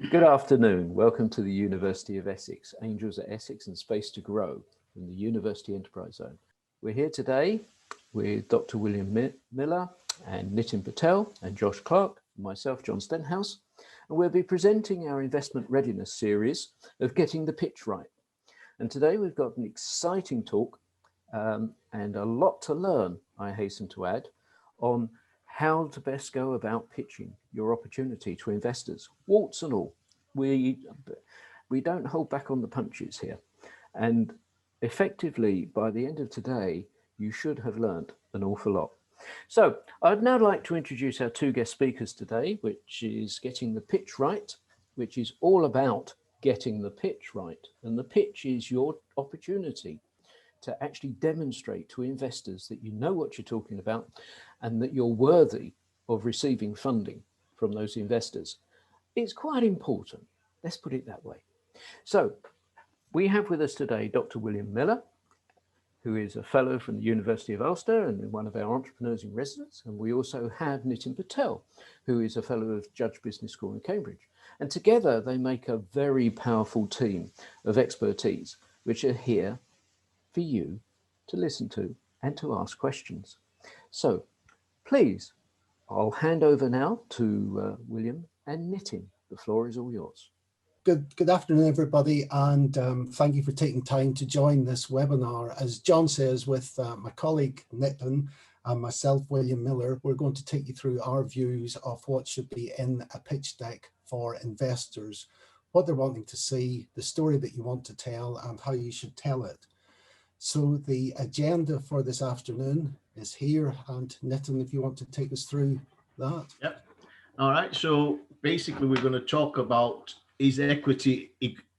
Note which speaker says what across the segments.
Speaker 1: Good afternoon. Welcome to the University of Essex, Angels at Essex and Space to Grow from the University Enterprise Zone. We're here today with Dr. William Millar and Nitin Patel and Josh Clark, and myself, John Stenhouse, and we'll be presenting our investment readiness series of getting the pitch right. And today we've got an exciting talk and a lot to learn, I hasten to add, on how to best go about pitching your opportunity to investors, warts and all. We don't hold back on the punches here. And effectively, by the end of today, you should have learned an awful lot. So I'd now like to introduce our two guest speakers today, which is Getting the Pitch Right, which is all about getting the pitch right. And the pitch is your opportunity to actually demonstrate to investors that you know what you're talking about and that you're worthy of receiving funding from those investors. It's quite important, let's put it that way. So we have with us today Dr. William Millar, who is a fellow from the University of Ulster and one of our entrepreneurs in residence. And we also have Nitin Patel, who is a fellow of Judge Business School in Cambridge. And together they make a very powerful team of expertise, which are here for you to listen to and to ask questions. So please, I'll hand over now to William and Nitin. The floor is all yours.
Speaker 2: Good afternoon, everybody, and thank you for taking time to join this webinar. As John says, with my colleague Nitin and myself, William Millar, we're going to take you through our views of what should be in a pitch deck for investors, what they're wanting to see, the story that you want to tell, and how you should tell it. So the agenda for this afternoon is here, and Nitin, if you want to take us through that.
Speaker 3: Yep. All right. So basically, we're going to talk about, is equity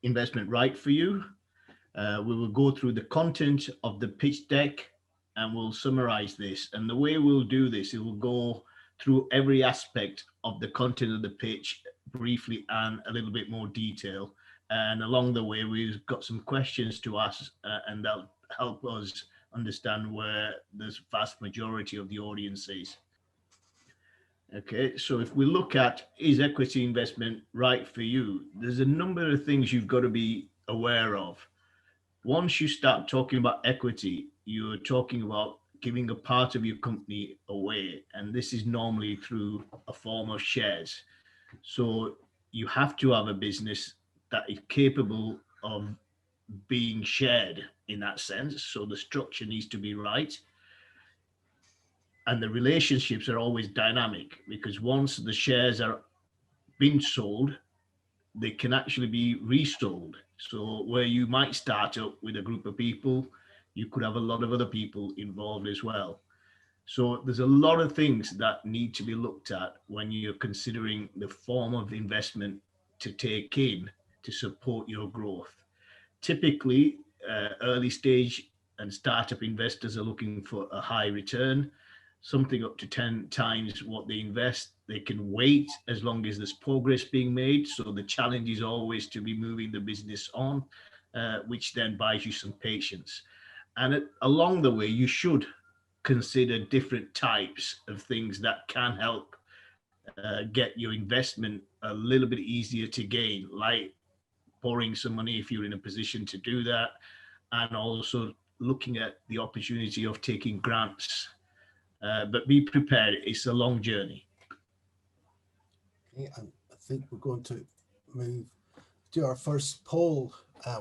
Speaker 3: investment right for you? We will go through the content of the pitch deck and we'll summarize this. And the way we'll do this, it will go through every aspect of the content of the pitch briefly and a little bit more detail. And along the way, we've got some questions to ask and that'll help us understand where the vast majority of the audience is. Okay, so if we look at, is equity investment right for you? There's a number of things you've got to be aware of. Once you start talking about equity, you're talking about giving a part of your company away. And this is normally through a form of shares. So you have to have a business that is capable of being shared in that sense. So the structure needs to be right. And the relationships are always dynamic, because once the shares are being sold, they can actually be resold. So where you might start up with a group of people, you could have a lot of other people involved as well. So there's a lot of things that need to be looked at when you're considering the form of investment to take in to support your growth. Typically, early stage and startup investors are looking for a high return, something up to 10 times what they invest. They can wait as long as there's progress being made. So the challenge is always to be moving the business on, which then buys you some patience. And along the way, you should consider different types of things that can help get your investment a little bit easier to gain, like borrowing some money if you're in a position to do that, and also looking at the opportunity of taking grants. But be prepared, it's a long journey.
Speaker 2: Okay, and I think we're going to move to our first poll.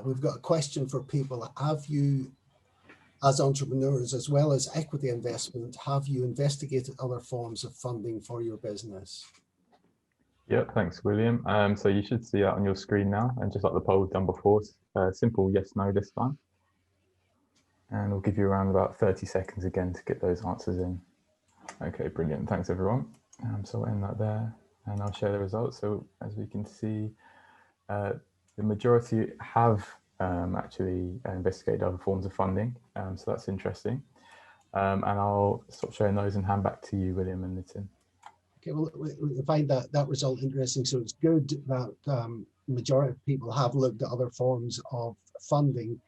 Speaker 2: We've got a question for people. Have you, as entrepreneurs, as well as equity investment, have you investigated other forms of funding for your business?
Speaker 4: Yeah, thanks, William. So you should see that on your screen now, and just like the poll done before, simple yes, no this time. And we'll give you around about 30 seconds again to get those answers in. Okay, brilliant. Thanks, everyone. So I'll end that there and I'll share the results. So as we can see, the majority have actually investigated other forms of funding. So that's interesting. And I'll stop sharing those and hand back to you, William and Nitin.
Speaker 2: Okay, well, we find that result interesting. So it's good that the majority of people have looked at other forms of funding.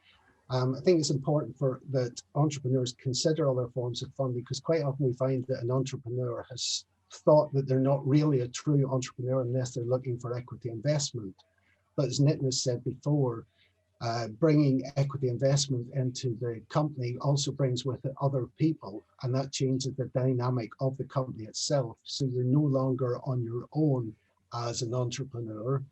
Speaker 2: I think it's important that entrepreneurs consider other forms of funding, because quite often we find that an entrepreneur has thought that they're not really a true entrepreneur unless they're looking for equity investment. But as Nitin has said before, bringing equity investment into the company also brings with it other people, and that changes the dynamic of the company itself. So you're no longer on your own as an entrepreneur.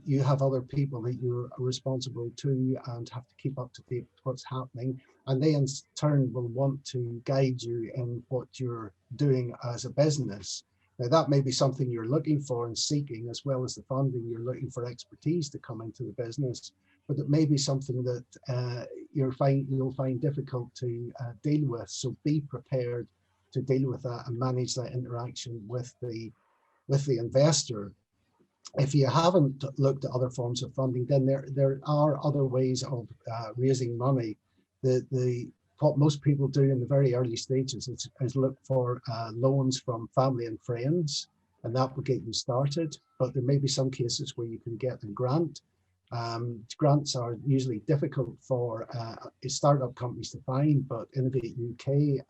Speaker 2: You have other people that you're responsible to and have to keep up to date with what's happening, and they in turn will want to guide you in what you're doing as a business. Now, that may be something you're looking for and seeking, as well as the funding. You're looking for expertise to come into the business, but it may be something that you'll find difficult to deal with. So be prepared to deal with that and manage that interaction with the investor. If you haven't looked at other forms of funding, then there are other ways of raising money. What most people do in the very early stages is look for loans from family and friends, and that will get you started. But there may be some cases where you can get a grant. Grants are usually difficult for startup companies to find, but Innovate UK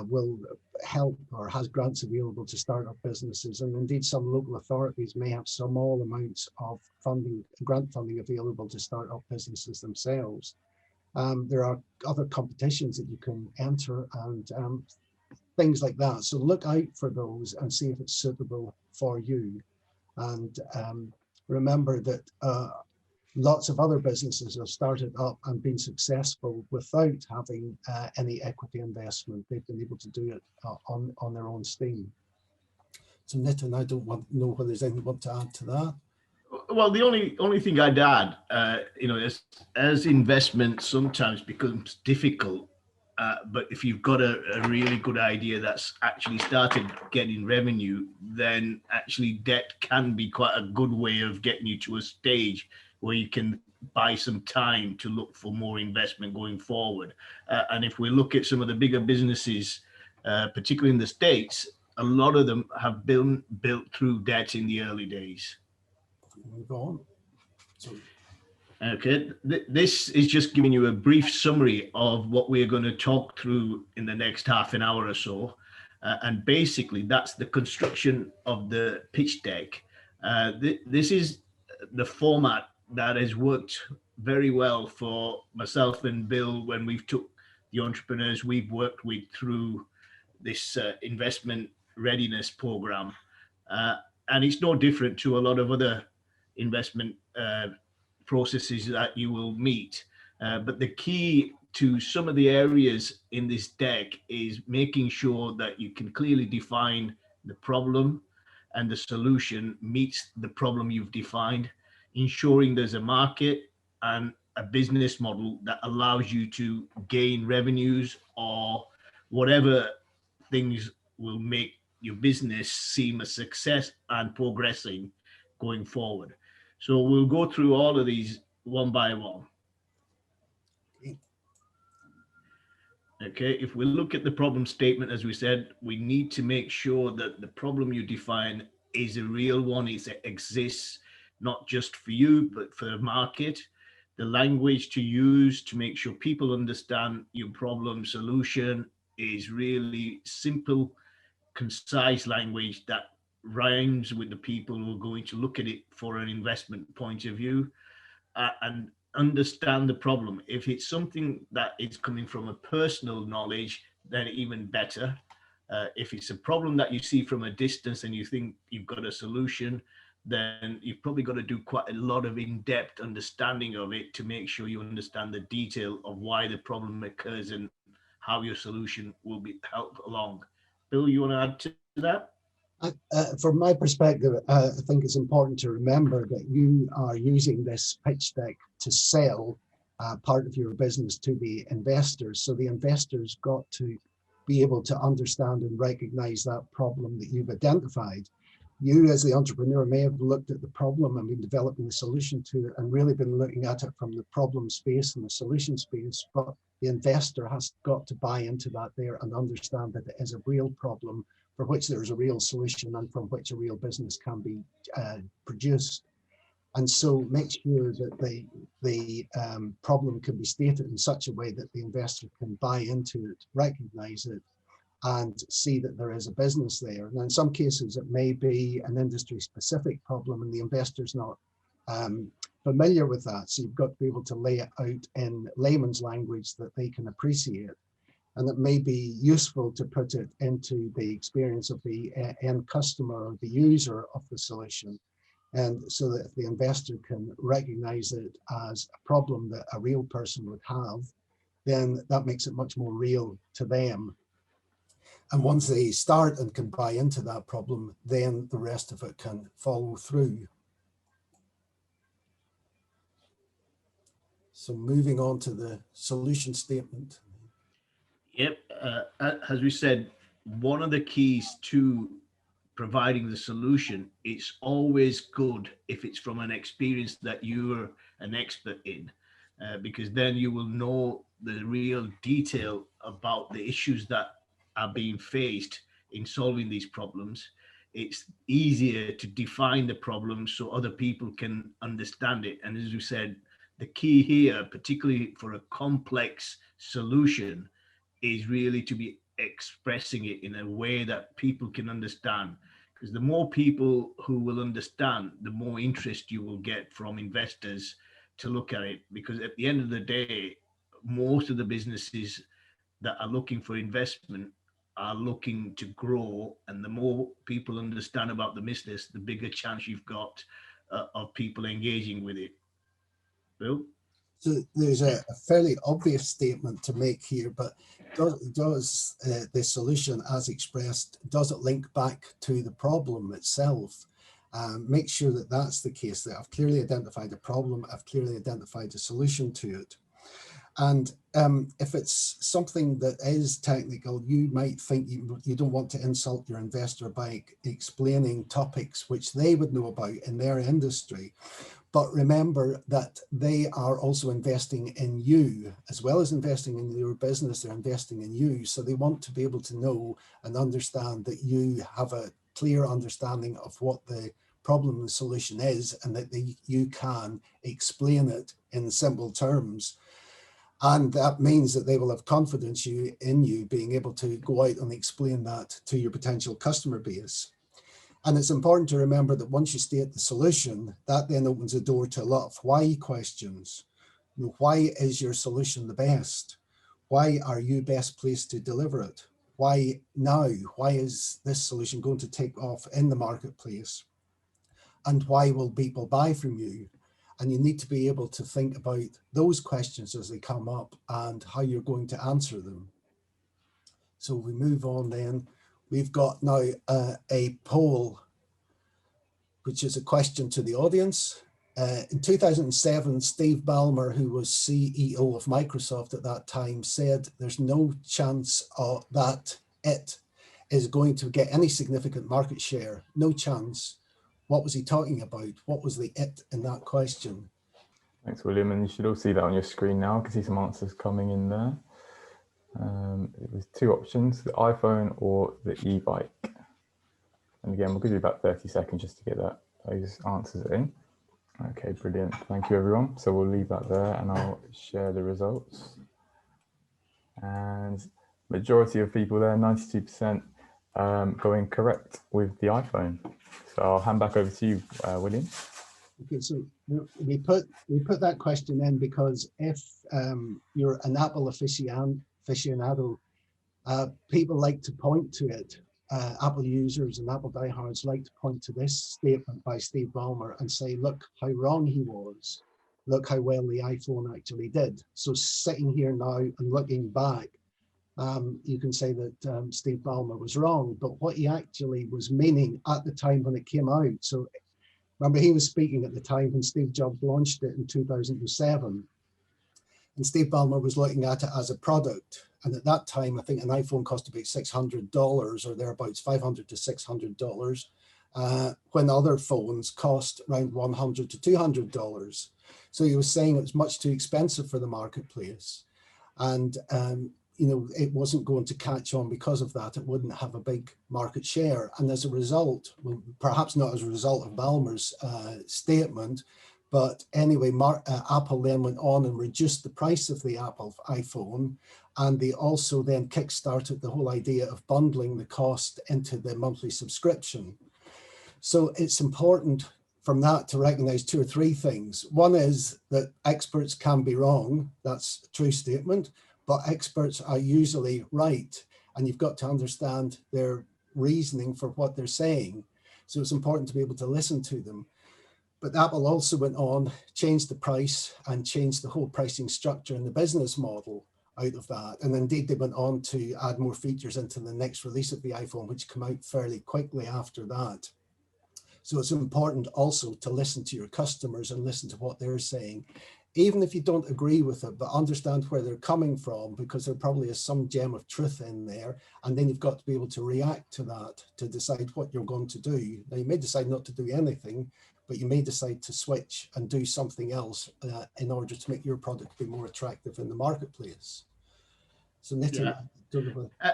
Speaker 2: will help or has grants available to startup businesses, and indeed some local authorities may have small amounts of funding, grant funding available to startup businesses themselves. There are other competitions that you can enter and things like that. So look out for those and see if it's suitable for you. And remember that lots of other businesses have started up and been successful without having any equity investment. They've been able to do it on their own steam. So Nitin, I don't know whether there's anything you want to add to that.
Speaker 3: Well, the only thing I'd add, as investment sometimes becomes difficult, but if you've got a really good idea that's actually started getting revenue, then actually debt can be quite a good way of getting you to a stage where you can buy some time to look for more investment going forward. And if we look at some of the bigger businesses, particularly in the States, a lot of them have been built through debt in the early days.
Speaker 2: Move on. So,
Speaker 3: okay, this is just giving you a brief summary of what we're going to talk through in the next half an hour or so. And basically, that's the construction of the pitch deck. This is the format that has worked very well for myself and Bill when we've took the entrepreneurs we've worked with through this investment readiness program. And it's no different to a lot of other investment processes that you will meet. But the key to some of the areas in this deck is making sure that you can clearly define the problem and the solution meets the problem you've defined, ensuring there's a market and a business model that allows you to gain revenues or whatever things will make your business seem a success and progressing going forward. So we'll go through all of these one by one. Okay, if we look at the problem statement, as we said, we need to make sure that the problem you define is a real one, it exists, not just for you, but for the market. The language to use to make sure people understand your problem solution is really simple, concise language that rhymes with the people who are going to look at it for an investment point of view, and understand the problem. If it's something that is coming from a personal knowledge, then even better. If it's a problem that you see from a distance and you think you've got a solution, then you've probably got to do quite a lot of in-depth understanding of it to make sure you understand the detail of why the problem occurs and how your solution will be helped along. Bill, you want to add to that?
Speaker 2: From my perspective, I think it's important to remember that you are using this pitch deck to sell part of your business to the investors. So the investors got to be able to understand and recognize that problem that you've identified. You as the entrepreneur may have looked at the problem and been developing the solution to it and really been looking at it from the problem space and the solution space, but the investor has got to buy into that there and understand that it is a real problem for which there's a real solution and from which a real business can be produced. And so make sure that the problem can be stated in such a way that the investor can buy into it, recognize it, and see that there is a business there. And in some cases, it may be an industry-specific problem and the investor's not familiar with that. So you've got to be able to lay it out in layman's language that they can appreciate. And it may be useful to put it into the experience of the end customer or the user of the solution. And so that if the investor can recognize it as a problem that a real person would have, then that makes it much more real to them. And once they start and can buy into that problem, then the rest of it can follow through. So moving on to the solution statement.
Speaker 3: Yep, as we said, one of the keys to providing the solution, it's always good if it's from an experience that you're an expert in, because then you will know the real detail about the issues that are being faced in solving these problems. It's easier to define the problem so other people can understand it. And as you said, the key here, particularly for a complex solution, is really to be expressing it in a way that people can understand. Because the more people who will understand, the more interest you will get from investors to look at it. Because at the end of the day, most of the businesses that are looking for investment are looking to grow. And the more people understand about the business, the bigger chance you've got of people engaging with it. Bill?
Speaker 2: So there's a fairly obvious statement to make here, but does the solution as expressed, does it link back to the problem itself? Make sure that that's the case, that I've clearly identified a problem, I've clearly identified a solution to it. And if it's something that is technical, you might think you don't want to insult your investor by explaining topics which they would know about in their industry. But remember that they are also investing in you. As well as investing in your business, they're investing in you. So they want to be able to know and understand that you have a clear understanding of what the problem and the solution is, and that you can explain it in simple terms. And that means that they will have confidence in you being able to go out and explain that to your potential customer base. And it's important to remember that once you state the solution, that then opens the door to a lot of why questions. You know, why is your solution the best? Why are you best placed to deliver it? Why now? Why is this solution going to take off in the marketplace? And why will people buy from you? And you need to be able to think about those questions as they come up and how you're going to answer them. So we move on then. We've got now a poll, which is a question to the audience. In 2007, Steve Ballmer, who was CEO of Microsoft at that time, said there's no chance that it is going to get any significant market share. No chance. What was he talking about? What was the it in that question?
Speaker 4: Thanks, William. And you should all see that on your screen now. I can see some answers coming in there. It was two options, the iPhone or the e-bike. And again, we'll give you about 30 seconds just to get those answers in. Okay, brilliant. Thank you, everyone. So we'll leave that there and I'll share the results. And majority of people there, 92%, going correct with the iPhone. So I'll hand back over to you, William.
Speaker 2: Okay, so we put that question in because if you're an Apple aficionado, people like to point to it. Apple users and Apple diehards like to point to this statement by Steve Ballmer and say, look how wrong he was. Look how well the iPhone actually did. So sitting here now and looking back, you can say that Steve Ballmer was wrong, but what he actually was meaning at the time when it came out. So remember, he was speaking at the time when Steve Jobs launched it in 2007. And Steve Ballmer was looking at it as a product. And at that time, I think an iPhone cost about $600 or thereabouts, $500 to $600, when other phones cost around $100 to $200. So he was saying it was much too expensive for the marketplace. And, you know, it wasn't going to catch on because of that. It wouldn't have a big market share. And as a result, well, perhaps not as a result of Ballmer's statement, but anyway, Apple then went on and reduced the price of the Apple iPhone And they also then kickstarted the whole idea of bundling the cost into the monthly subscription. So it's important from that to recognize two or three things. One is that experts can be wrong. That's a true statement, but experts are usually right. And you've got to understand their reasoning for what they're saying. So it's important to be able to listen to them. But Apple also went on, changed the price and changed the whole pricing structure and the business model out of that. And indeed, they went on to add more features into the next release of the iPhone, which came out fairly quickly after that. So it's important also to listen to your customers and listen to what they're saying, even if you don't agree with it, but understand where they're coming from, because there probably is some gem of truth in there. And then you've got to be able to react to that to decide what you're going to do. Now, you may decide not to do anything, but you may decide to switch and do something else in order to make your product be more attractive in the marketplace. So Nitin,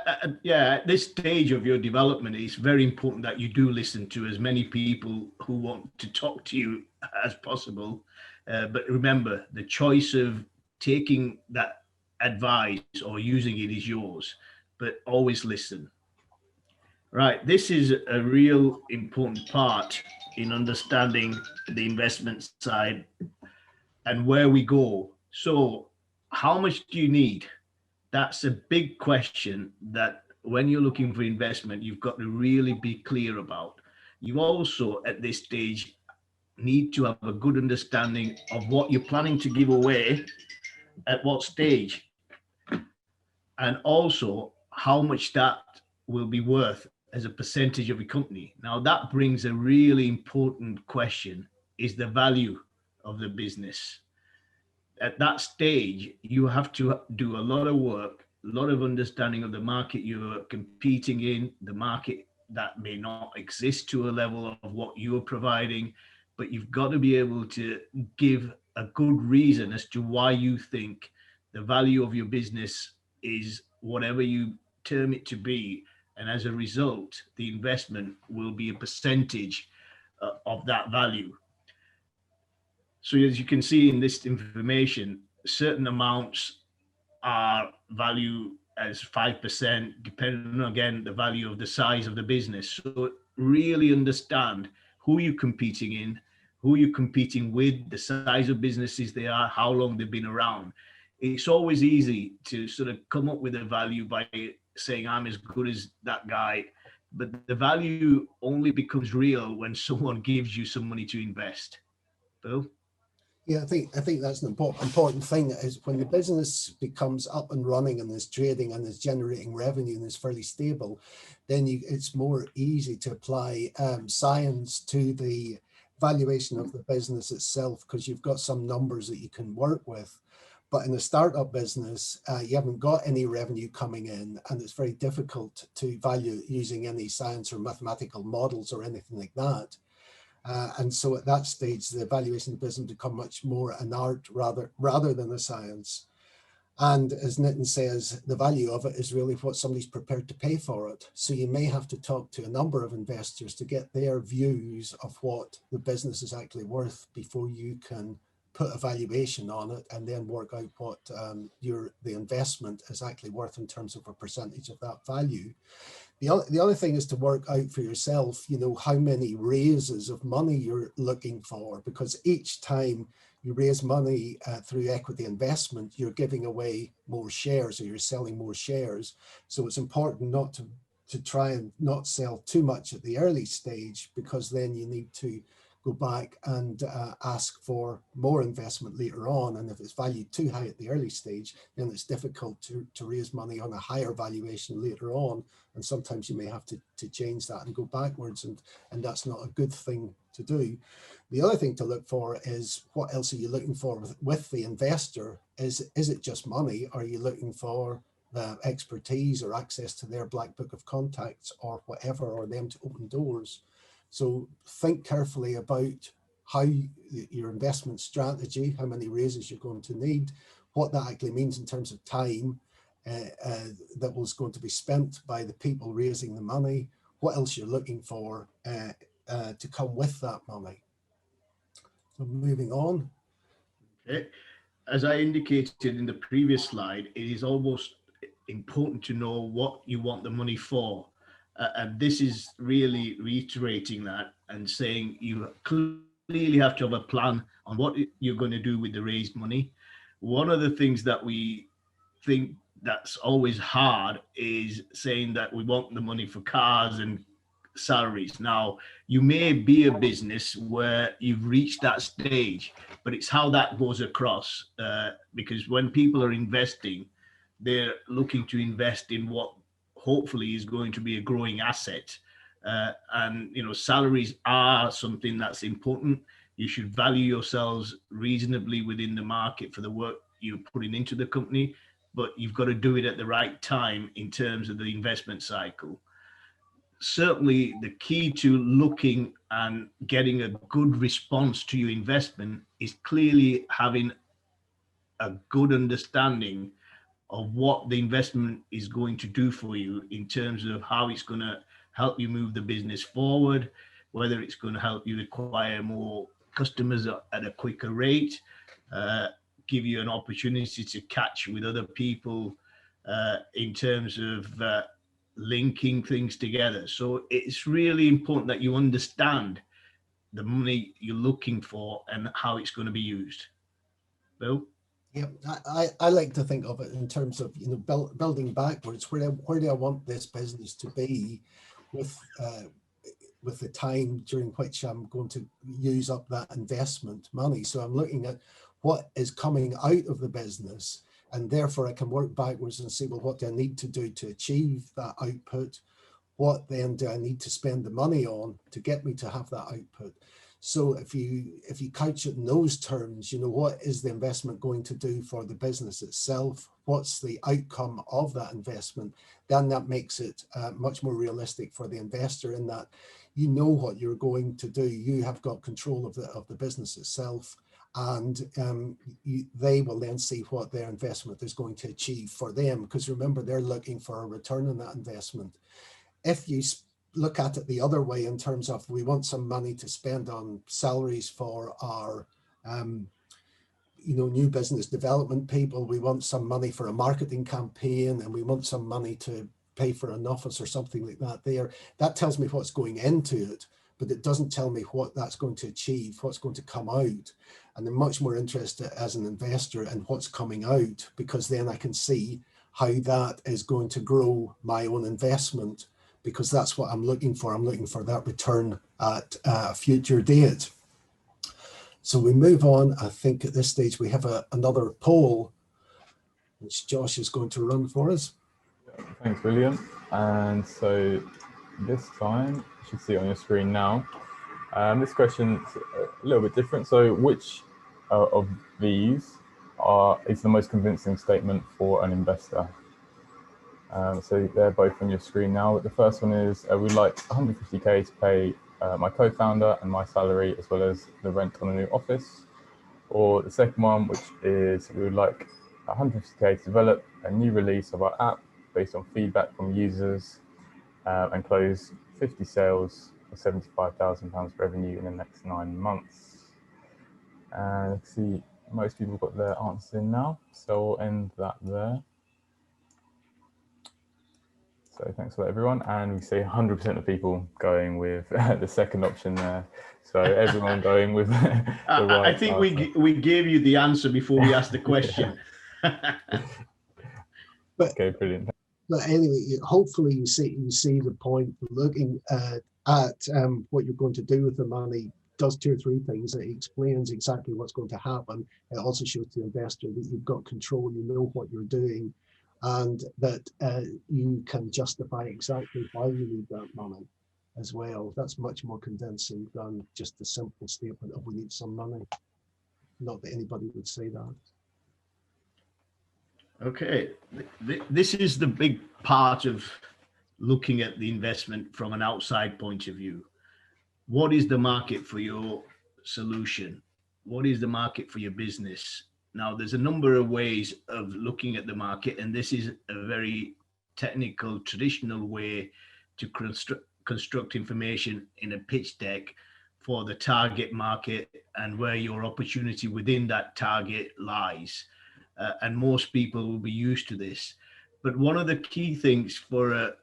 Speaker 3: at this stage of your development, it's very important that you do listen to as many people who want to talk to you as possible. But remember, the choice of taking that advice or using it is yours, but always listen. Right, this is a real important part in understanding the investment side and where we go. So how much do you need? That's a big question that when you're looking for investment, you've got to really be clear about. You also, at this stage, need to have a good understanding of what you're planning to give away at what stage, and also how much that will be worth as a percentage of a company. Now, that brings a really important question, is the value of the business. At that stage, you have to do a lot of work, a lot of understanding of the market you're competing in, the market that may not exist to a level of what you're providing, but you've got to be able to give a good reason as to why you think the value of your business is whatever you term it to be. And as a result, the investment will be a percentage of that value. So as you can see in this information, certain amounts are valued as 5%, depending on, again, the value of the size of the business. So really understand who you're competing in, who you're competing with, the size of businesses they are, how long they've been around. It's always easy to sort of come up with a value by saying, I'm as good as that guy. But the value only becomes real when someone gives you some money to invest. Bill?
Speaker 2: Yeah, I think that's an important thing, is when the business becomes up and running and is trading and is generating revenue and is fairly stable, then it's more easy to apply science to the valuation of the business itself, because you've got some numbers that you can work with. But in a startup business, you haven't got any revenue coming in, and it's very difficult to value using any science or mathematical models or anything like that. And so at that stage, the valuation of the business become much more an art rather than a science. And as Nitin says, the value of it is really what somebody's prepared to pay for it. So you may have to talk to a number of investors to get their views of what the business is actually worth before you can put a valuation on it, and then work out what the investment is actually worth in terms of a percentage of that value. The other thing is to work out for yourself, how many raises of money you're looking for, because each time you raise money through equity investment, you're giving away more shares, or you're selling more shares. So it's important not to try and not sell too much at the early stage, because then you need to go back and ask for more investment later on. And if it's valued too high at the early stage, then it's difficult to raise money on a higher valuation later on. And sometimes you may have to change that and go backwards, and that's not a good thing to do. The other thing to look for is, what else are you looking for with the investor? Is it just money? Are you looking for expertise or access to their black book of contacts or whatever, or them to open doors? So think carefully about how your investment strategy, how many raises you're going to need, what that actually means in terms of time that was going to be spent by the people raising the money, what else you're looking for to come with that money. So moving on.
Speaker 3: Okay. As I indicated in the previous slide, it is almost important to know what you want the money for. And this is really reiterating that and saying you clearly have to have a plan on what you're going to do with the raised money. One of the things that we think that's always hard is saying that we want the money for cars and salaries. Now, you may be a business where you've reached that stage, but it's how that goes across. Because when people are investing, they're looking to invest in what hopefully is going to be a growing asset. And salaries are something that's important. You should value yourselves reasonably within the market for the work you're putting into the company, but you've got to do it at the right time in terms of the investment cycle. Certainly the key to looking and getting a good response to your investment is clearly having a good understanding of what the investment is going to do for you in terms of how it's going to help you move the business forward, whether it's going to help you acquire more customers at a quicker rate, give you an opportunity to catch with other people in terms of linking things together. So it's really important that you understand the money you're looking for and how it's going to be used. Bill?
Speaker 2: Yeah, I like to think of it in terms of building backwards. Where do I want this business to be with the time during which I'm going to use up that investment money? So I'm looking at what is coming out of the business, and therefore I can work backwards and say, well, what do I need to do to achieve that output? What then do I need to spend the money on to get me to have that output? So if you couch it in those terms, what is the investment going to do for the business itself? What's the outcome of that investment? Then that makes it much more realistic for the investor in that you know what you're going to do. You have got control of the business itself, and they will then see what their investment is going to achieve for them, because remember, they're looking for a return on that investment. If you look at it the other way in terms of we want some money to spend on salaries for our new business development people, we want some money for a marketing campaign, and we want some money to pay for an office or something like that, that tells me what's going into it, but it doesn't tell me what that's going to achieve, what's going to come out. And I'm much more interested as an investor in what's coming out, because then I can see how that is going to grow my own investment, because that's what I'm looking for. I'm looking for that return at a future date. So we move on. I think at this stage we have another poll, which Josh is going to run for us.
Speaker 4: Thanks, William. And so this time, you should see it on your screen now. This question is a little bit different. So which of these is the most convincing statement for an investor? So they're both on your screen now. But the first one is, we'd like 150K to pay my co-founder and my salary, as well as the rent on a new office. Or the second one, which is, we would like 150K to develop a new release of our app based on feedback from users and close 50 sales for £75,000 revenue in the next 9 months. And let's see, most people got their answers in now, so we'll end that there. So thanks for that, everyone. And we see 100% of people going with the second option there. So everyone going with the right
Speaker 3: I think
Speaker 4: answer.
Speaker 3: we gave you the answer before we asked the question.
Speaker 4: Okay, brilliant.
Speaker 2: But anyway, hopefully you see the point. Looking at what you're going to do with the money does 2 or 3 things. It explains exactly what's going to happen. It also shows the investor that you've got control, you know what you're doing, and that you can justify exactly why you need that money as well. That's much more convincing than just a simple statement of we need some money. Not that anybody would say that.
Speaker 3: Okay, this is the big part of looking at the investment from an outside point of view. What is the market for your solution? What is the market for your business? Now, there's a number of ways of looking at the market, and this is a very technical, traditional way to construct information in a pitch deck for the target market and where your opportunity within that target lies. And most people will be used to this. But one of the key things for a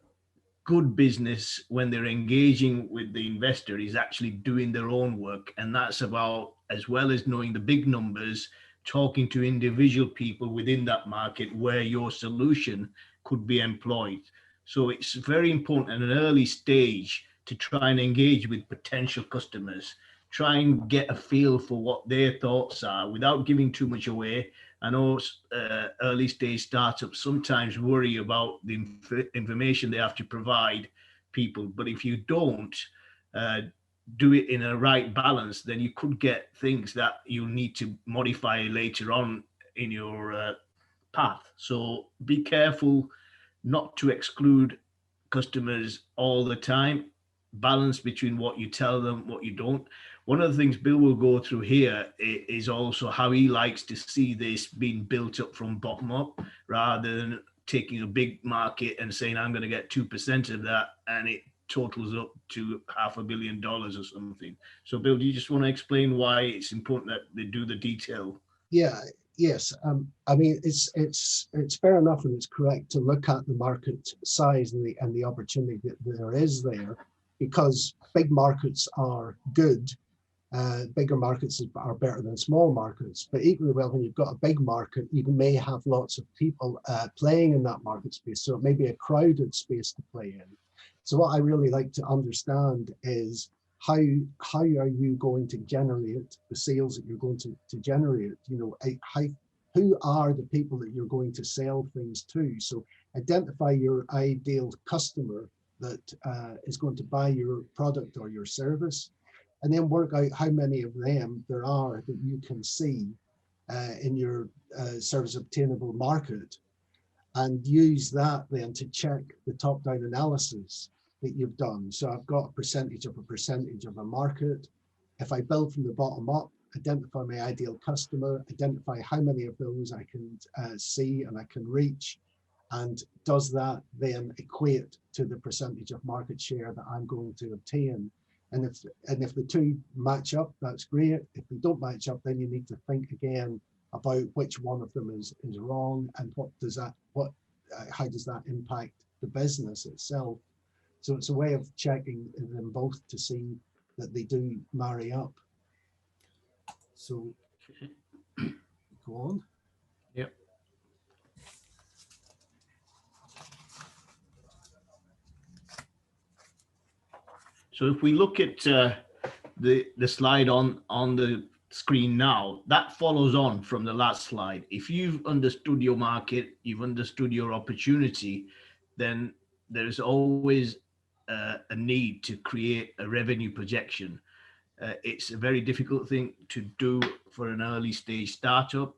Speaker 3: good business when they're engaging with the investor is actually doing their own work. And that's about, as well as knowing the big numbers, talking to individual people within that market where your solution could be employed. So it's very important at an early stage to try and engage with potential customers, try and get a feel for what their thoughts are without giving too much away. I know early stage startups sometimes worry about the information they have to provide people, but if you don't do it in a right balance, then you could get things that you'll need to modify later on in your path. So be careful not to exclude customers all the time. Balance between what you tell them, what you don't. One of the things Bill will go through here is also how he likes to see this being built up from bottom up, rather than taking a big market and saying, I'm going to get 2% of that, and it totals up to $500 million or something. So Bill, do you just want to explain why it's important that they do the detail?
Speaker 2: Yeah, yes. I mean, it's fair enough and it's correct to look at the market size and the opportunity that there is there, because big markets are good. Bigger markets are better than small markets, but equally well, when you've got a big market, you may have lots of people playing in that market space. So it may be a crowded space to play in. So what I really like to understand is how are you going to generate the sales that you're going to generate? You know, who are the people that you're going to sell things to? So identify your ideal customer that is going to buy your product or your service, and then work out how many of them there are that you can see in your service obtainable market, and use that then to check the top-down analysis that you've done. So I've got a percentage of a market. If I build from the bottom up, identify my ideal customer, identify how many of those I can see and I can reach, and does that then equate to the percentage of market share that I'm going to obtain? And if the two match up, that's great. If they don't match up, then you need to think again about which one of them is wrong, and how does that impact the business itself. So it's a way of checking them both to see that they do marry up. So go on.
Speaker 3: Yep. So if we look at the slide on the screen now, that follows on from the last slide. If you've understood your market, you've understood your opportunity, then there's always a need to create a revenue projection. It's a very difficult thing to do for an early stage startup,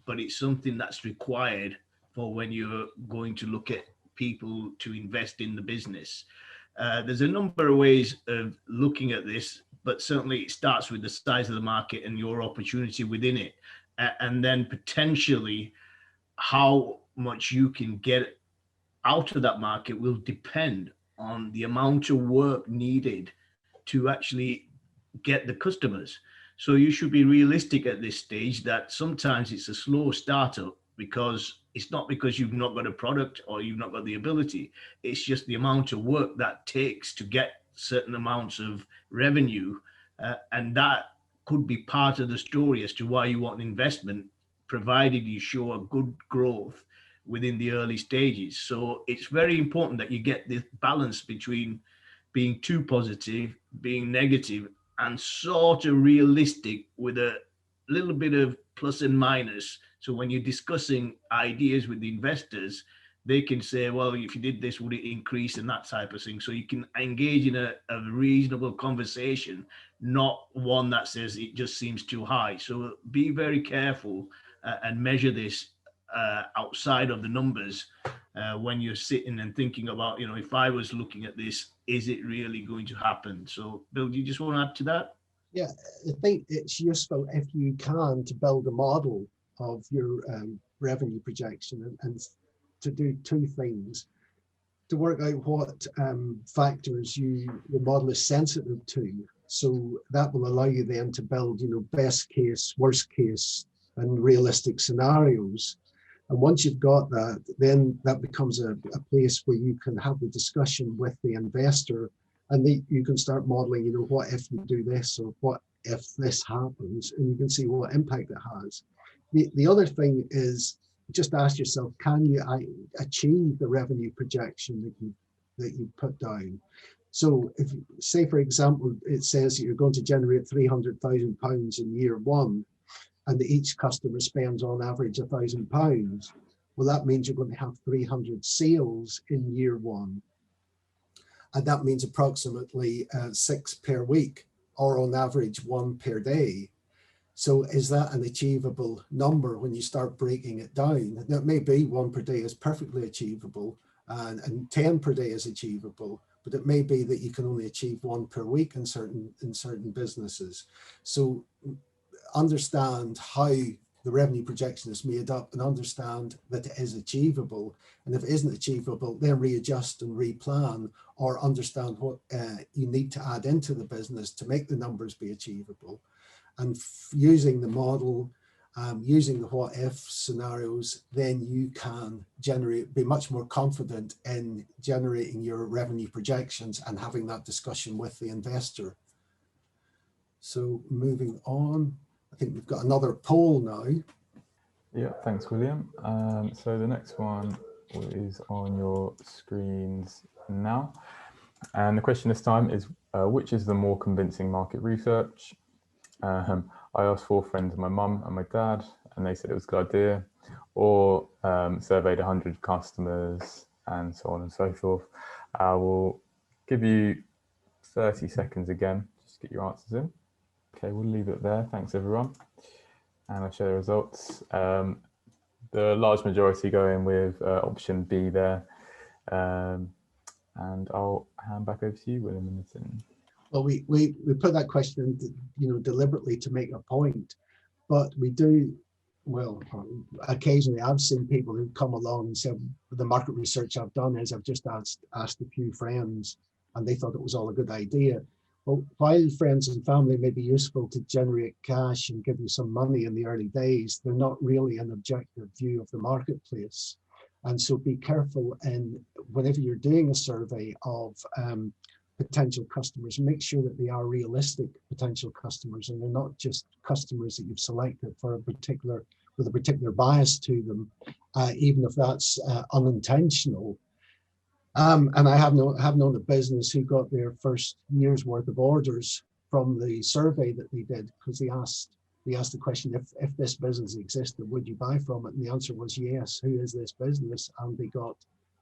Speaker 3: but it's something that's required for when you're going to look at people to invest in the business. There's a number of ways of looking at this, but certainly it starts with the size of the market and your opportunity within it. And then potentially how much you can get out of that market will depend on the amount of work needed to actually get the customers. So you should be realistic at this stage that sometimes it's a slow startup, because it's not because you've not got a product or you've not got the ability. It's just the amount of work that takes to get certain amounts of revenue. And that could be part of the story as to why you want an investment, provided you show a good growth within the early stages. So it's very important that you get this balance between being too positive, being negative, and sort of realistic with a little bit of plus and minus. So when you're discussing ideas with the investors, they can say, well, if you did this, would it increase, and that type of thing. So you can engage in a reasonable conversation, not one that says it just seems too high. So be very careful and measure this outside of the numbers when you're sitting and thinking about, you know, if I was looking at this, is it really going to happen? So Bill, do you just want to add to that?
Speaker 2: Yeah, I think it's useful if you can to build a model of your revenue projection and to do two things: to work out what factors your model is sensitive to. So that will allow you then to build, you know, best case, worst case, and realistic scenarios. And once you've got that, then that becomes a place where you can have the discussion with the investor, and you can start modeling, you know, what if you do this, or what if this happens, and you can see what impact it has. The other thing is just ask yourself, can you achieve the revenue projection that you put down? So if, say, for example, it says that you're going to generate £300,000 in year one, and that each customer spends on average £1,000. Well, that means you're going to have 300 sales in year one. And that means approximately 6 per week, or on average 1 per day. So is that an achievable number when you start breaking it down? Now, it may be 1 per day is perfectly achievable, and 10 per day is achievable, but it may be that you can only achieve 1 per week in certain businesses. So understand how the revenue projection is made up, and understand that it is achievable. And if it isn't achievable, then readjust and replan, or understand what you need to add into the business to make the numbers be achievable. And using the model, using the what if scenarios, then you can be much more confident in generating your revenue projections and having that discussion with the investor. So moving on, I think we've got another poll now.
Speaker 4: Yeah, thanks, William. So the next one is on your screens now. And the question this time is, which is the more convincing market research? I asked 4 friends, my mum and my dad, and they said it was a good idea, or surveyed 100 customers, and so on and so forth. I will give you 30 seconds again, just get your answers in. Okay, we'll leave it there. Thanks, everyone. And I'll share the results. The large majority going with option B there. And I'll hand back over to you, William and Nitin.
Speaker 2: Well, we put that question, you know, deliberately to make a point, but we do, well, occasionally I've seen people who come along and said, the market research I've done is I've just asked a few friends, and they thought it was all a good idea. But while friends and family may be useful to generate cash and give you some money in the early days, they're not really an objective view of the marketplace. And so be careful, and whenever you're doing a survey of potential customers, make sure that they are realistic potential customers, and they're not just customers that you've selected for with a particular bias to them, even if that's unintentional. And I have known a business who got their first year's worth of orders from the survey that they did, because they asked the question, if this business existed, would you buy from it? And the answer was yes. Who is this business? And they got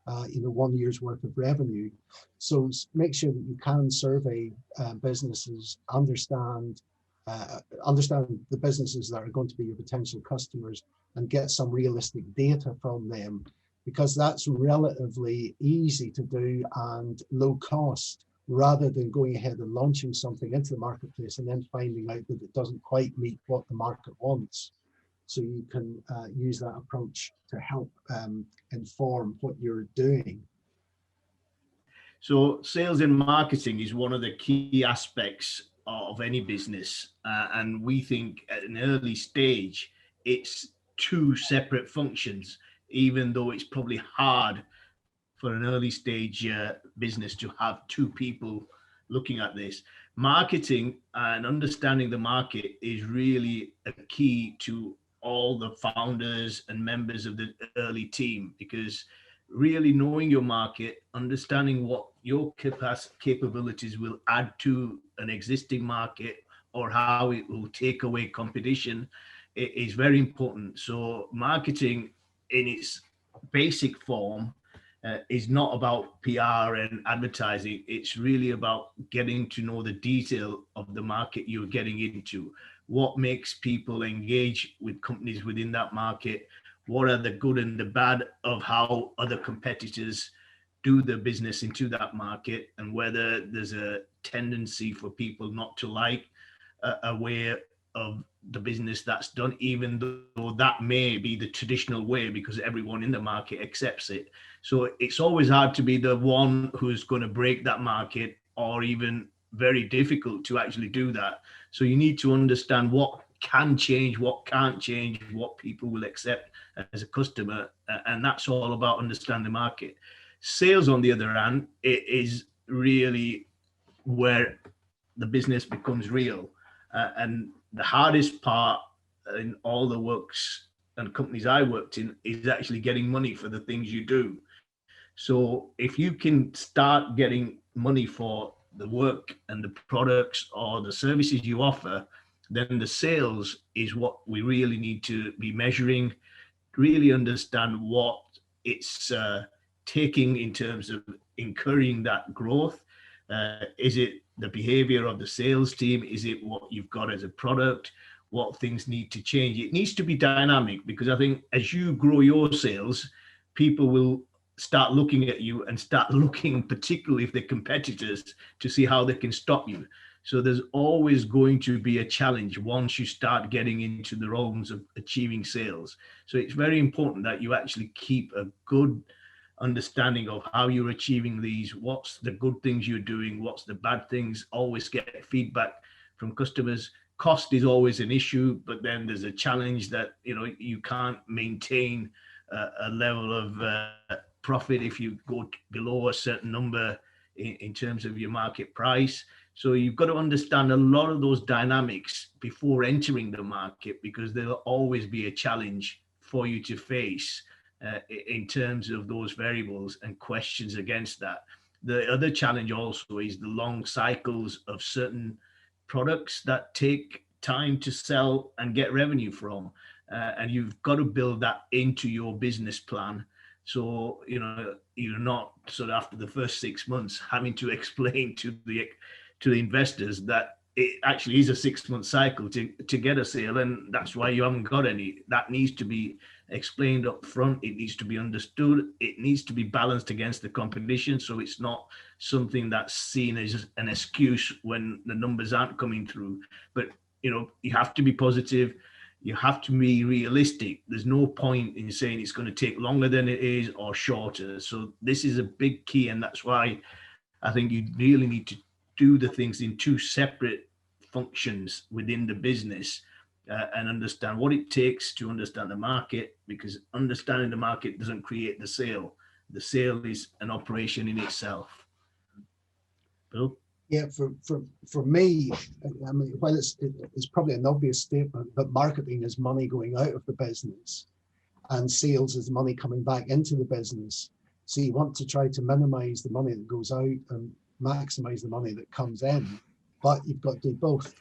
Speaker 2: 1 year's worth of revenue. So make sure that you can survey businesses, understand the businesses that are going to be your potential customers, and get some realistic data from them, because that's relatively easy to do and low cost, rather than going ahead and launching something into the marketplace and then finding out that it doesn't quite meet what the market wants. So you can use that approach to help inform what you're doing.
Speaker 3: So sales and marketing is one of the key aspects of any business. And we think at an early stage, it's 2 separate functions, even though it's probably hard for an early stage business to have 2 people looking at this. Marketing and understanding the market is really a key to all the founders and members of the early team, because really knowing your market, understanding what your capabilities will add to an existing market, or how it will take away competition, is very important. So marketing in its basic form is not about PR and advertising. It's really about getting to know the detail of the market you're getting into. What makes people engage with companies within that market? What are the good and the bad of how other competitors do their business into that market, and whether there's a tendency for people not to like a way of the business that's done, even though that may be the traditional way because everyone in the market accepts it. So it's always hard to be the one who's going to break that market, or even very difficult to actually do that. So you need to understand what can change, what can't change, what people will accept as a customer, and that's all about understanding the market. Sales, on the other hand, it is really where the business becomes real, and the hardest part in all the works and companies I worked in is actually getting money for the things you do. So if you can start getting money for the work and the products or the services you offer, then the sales is what we really need to be measuring, really understand what it's taking in terms of incurring that growth. Is it the behavior of the sales team? Is it what you've got as a product? What things need to change? It needs to be dynamic, because I think as you grow your sales, people will start looking at you and start looking, particularly if they're competitors, to see how they can stop you. So there's always going to be a challenge once you start getting into the realms of achieving sales. So it's very important that you actually keep a good understanding of how you're achieving these, what's the good things you're doing, what's the bad things. Always get feedback from customers. Cost is always an issue, but then there's a challenge that, you know, you can't maintain a level of profit if you go below a certain number in terms of your market price. So you've got to understand a lot of those dynamics before entering the market, because there'll always be a challenge for you to face in terms of those variables and questions against that. The other challenge also is the long cycles of certain products that take time to sell and get revenue from. And you've got to build that into your business plan. So, you know, you're not sort of after the first 6 months having to explain to the investors that it actually is a 6-month cycle to get a sale, and that's why you haven't got any. That needs to be explained up front. It needs to be understood. It needs to be balanced against the competition, so it's not something that's seen as an excuse when the numbers aren't coming through. But, you know, you have to be positive. You have to be realistic. There's no point in saying it's going to take longer than it is or shorter. So this is a big key, and that's why I think you really need to do the things in two separate functions within the business, and understand what it takes to understand the market, because understanding the market doesn't create the sale. The sale is an operation in itself. Bill?
Speaker 2: Yeah, for me, I mean, while it's probably an obvious statement, but marketing is money going out of the business and sales is money coming back into the business. So you want to try to minimize the money that goes out and maximize the money that comes in, but you've got to do both.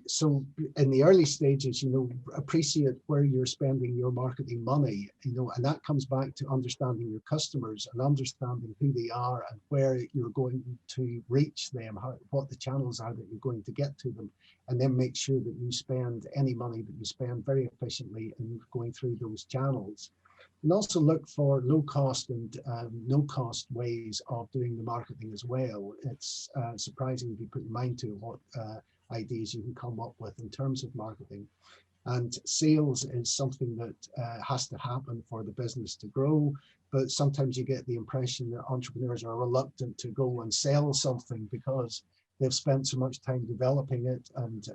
Speaker 2: So in the early stages, you know, appreciate where you're spending your marketing money, you know, and that comes back to understanding your customers and understanding who they are and where you're going to reach them, what the channels are that you're going to get to them, and then make sure that you spend any money that you spend very efficiently in going through those channels. And also look for low cost and no cost ways of doing the marketing as well. It's surprising if you put your mind to what ideas you can come up with in terms of marketing. And sales is something that has to happen for the business to grow, but sometimes you get the impression that entrepreneurs are reluctant to go and sell something because they've spent so much time developing it and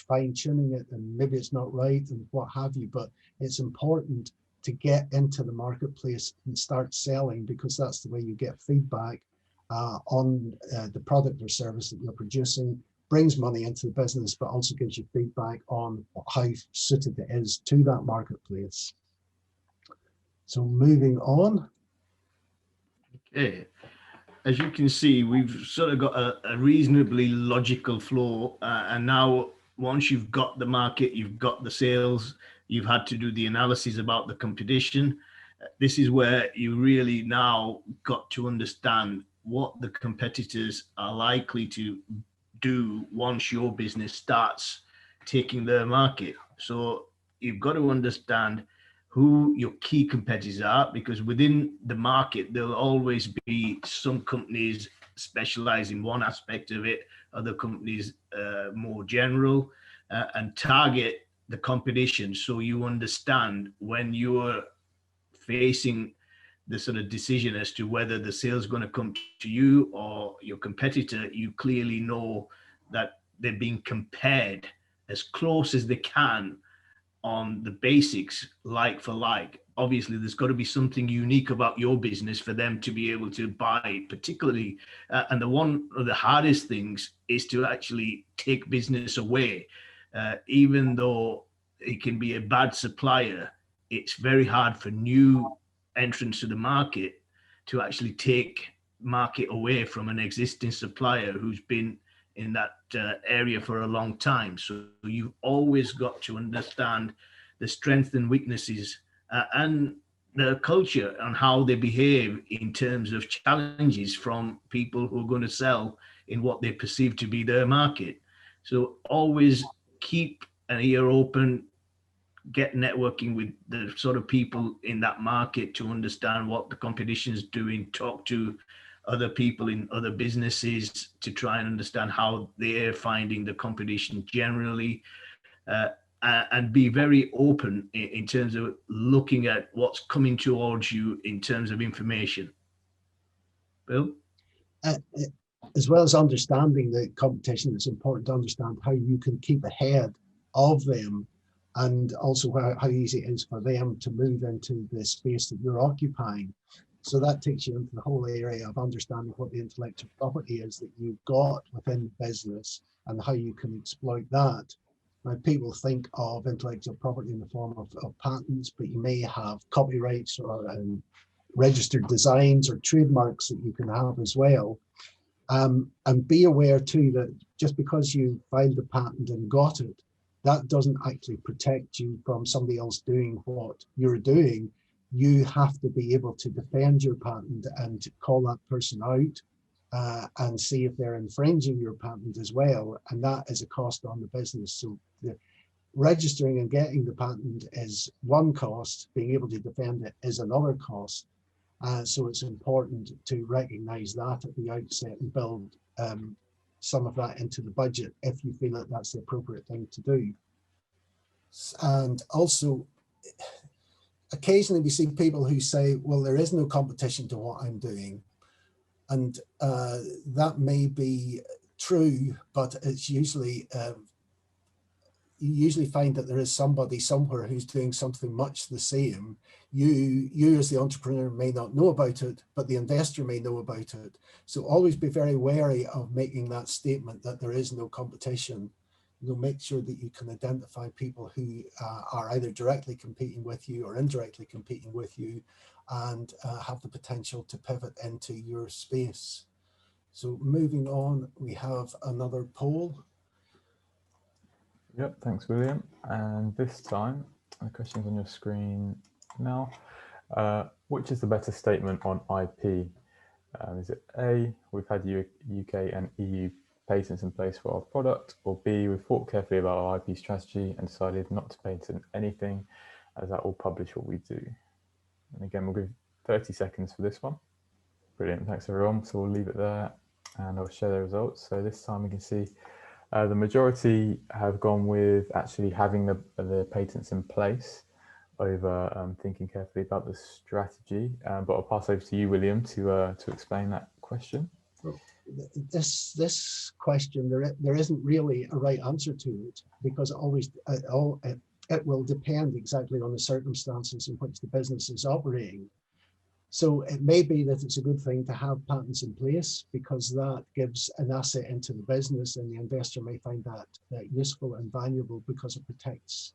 Speaker 2: fine-tuning it, and maybe it's not right and what have you, but it's important to get into the marketplace and start selling, because that's the way you get feedback on the product or service that you're producing. Brings money into the business, but also gives you feedback on how suited it is to that marketplace. So moving on.
Speaker 3: Okay, as you can see, we've sort of got a reasonably logical flow, and now once you've got the market, you've got the sales, you've had to do the analysis about the competition. This is where you really now got to understand what the competitors are likely to do once your business starts taking their market. So you've got to understand who your key competitors are, because within the market, there'll always be some companies specialize in one aspect of it, other companies more general, and target the competition. So you understand when you're facing the sort of decision as to whether the sale is going to come to you or your competitor, you clearly know that they're being compared as close as they can on the basics, like for like. Obviously, there's got to be something unique about your business for them to be able to buy it, particularly. And one of the hardest things is to actually take business away. Even though it can be a bad supplier, it's very hard for new entrants to the market to actually take market away from an existing supplier who's been in that area for a long time. So you've always got to understand the strengths and weaknesses and the culture and how they behave in terms of challenges from people who are going to sell in what they perceive to be their market. So always keep an ear open, get networking with the sort of people in that market to understand what the competition is doing, talk to other people in other businesses to try and understand how they're finding the competition generally, and be very open in terms of looking at what's coming towards you in terms of information. Bill?
Speaker 2: As well as understanding the competition, it's important to understand how you can keep ahead of them, and also how easy it is for them to move into the space that you're occupying. So that takes you into the whole area of understanding what the intellectual property is that you've got within the business and how you can exploit that. Now, people think of intellectual property in the form of patents, but you may have copyrights or registered designs or trademarks that you can have as well. And be aware too that just because you filed a patent and got it, that doesn't actually protect you from somebody else doing what you're doing. You have to be able to defend your patent and call that person out and see if they're infringing your patent as well. And that is a cost on the business. So the registering and getting the patent is one cost, being able to defend it is another cost. So it's important to recognize that at the outset and build some of that into the budget if you feel that that's the appropriate thing to do. And also, occasionally we see people who say, well, there is no competition to what I'm doing. And that may be true, but it's usually, you usually find that there is somebody somewhere who's doing something much the same. You as the entrepreneur may not know about it, but the investor may know about it. So always be very wary of making that statement that there is no competition. You'll make sure that you can identify people who are either directly competing with you or indirectly competing with you, and have the potential to pivot into your space. So moving on, we have another poll.
Speaker 4: Yep, thanks, William. And this time, the question's on your screen now. Which is the better statement on IP? Is it A, we've had UK and EU patents in place for our product, or B, we've thought carefully about our IP strategy and decided not to patent anything, as that will publish what we do? And again, we'll give 30 seconds for this one. Brilliant, thanks everyone. So we'll leave it there and I'll share the results. So this time we can see the majority have gone with actually having the patents in place over thinking carefully about the strategy. But I'll pass over to you, William, to explain that question.
Speaker 2: This question, there isn't really a right answer to it, because it will depend exactly on the circumstances in which the business is operating. So it may be that it's a good thing to have patents in place, because that gives an asset into the business, and the investor may find that useful and valuable because it protects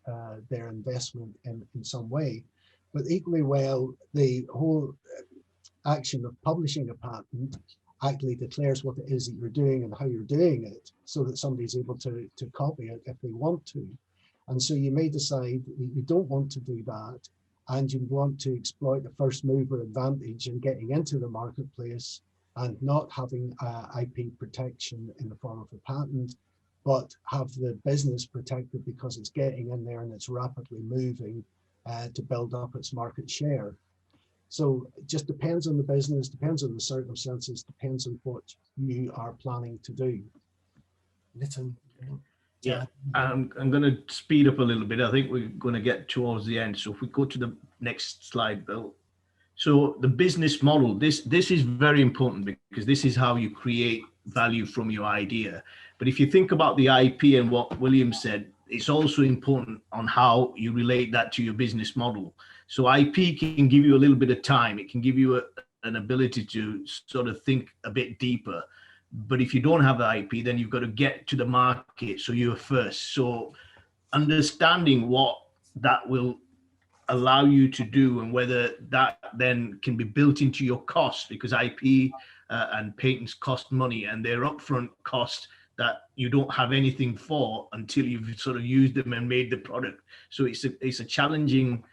Speaker 2: their investment in some way. But equally well, the whole action of publishing a patent actually declares what it is that you're doing and how you're doing it, so that somebody's able to copy it if they want to. And so you may decide that you don't want to do that, and you want to exploit the first mover advantage in getting into the marketplace and not having IP protection in the form of a patent, but have the business protected because it's getting in there and it's rapidly moving to build up its market share. So it just depends on the business, depends on the circumstances, depends on what you are planning to do. Nitin?
Speaker 3: Yeah, I'm going to speed up a little bit. I think we're going to get towards the end. So if we go to the next slide, Bill. So the business model, this is very important, because this is how you create value from your idea. But if you think about the IP and what William said, it's also important on how you relate that to your business model. So IP can give you a little bit of time. It can give you an ability to sort of think a bit deeper. But if you don't have the IP, then you've got to get to the market. So you're first. So understanding what that will allow you to do and whether that then can be built into your costs, because IP and patents cost money, and they're upfront costs that you don't have anything for until you've sort of used them and made the product. So it's a challenging